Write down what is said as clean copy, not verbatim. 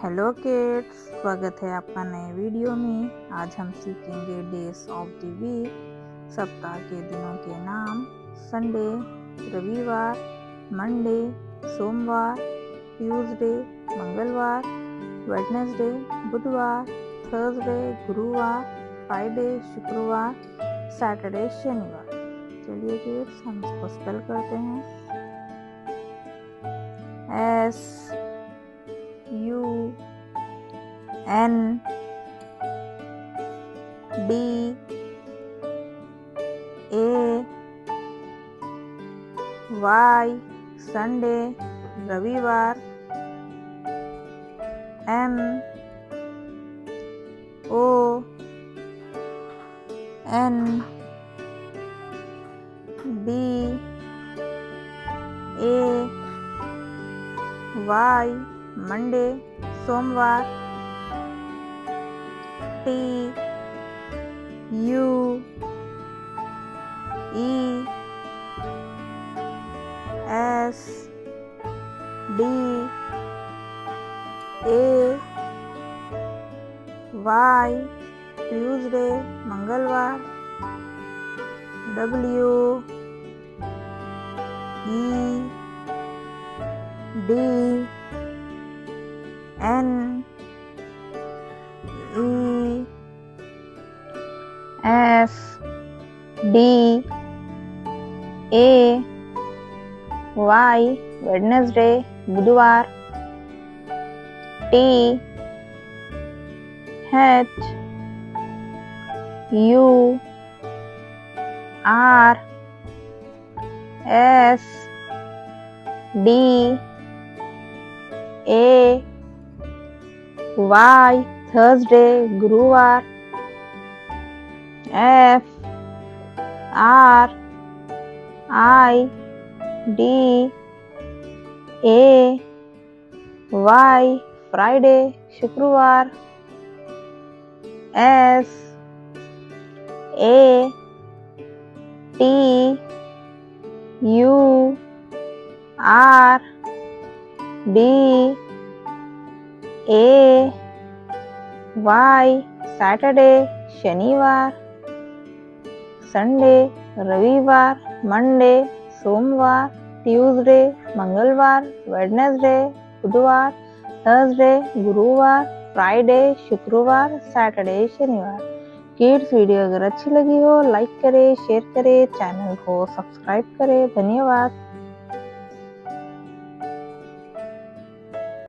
Hello kids, स्वागत है आपका नए वीडियो में। आज हम सीखेंगे डेज ऑफ द वीक, सप्ताह के दिनों के नाम। संडे, रविवार, मंडे, सोमवार, ट्यूसडे, मंगलवार, वेडनेसडे, बुधवार, थर्सडे, गुरुवार, फ्राइडे, शुक्रवार, सैटरडे, शनिवार। चलिए किड्स, हम इसको स्पेल करते हैं। SUNDAY, संडे, रविवार। MONDAY, मंडे, सोमवार। TUESDAY, ट्यूसडे, मंगलवार। WEDNESDAY, वेडनेसडे, बुधवार। THURSDAY, थर्सडे, गुरुवार। FRIDAY, फ्राइडे, शुक्रवार। SATURDAY, सैटरडे, शनिवार। संडे, रविवार, मंडे, सोमवार, ट्यूसडे, मंगलवार, वेडनेसडे, बुधवार, थर्सडे, गुरुवार, फ्राइडे, शुक्रवार, सैटरडे, शनिवार। किड्स, वीडियो अगर अच्छी लगी हो लाइक करें, शेयर करें, चैनल को सब्सक्राइब करें। धन्यवाद।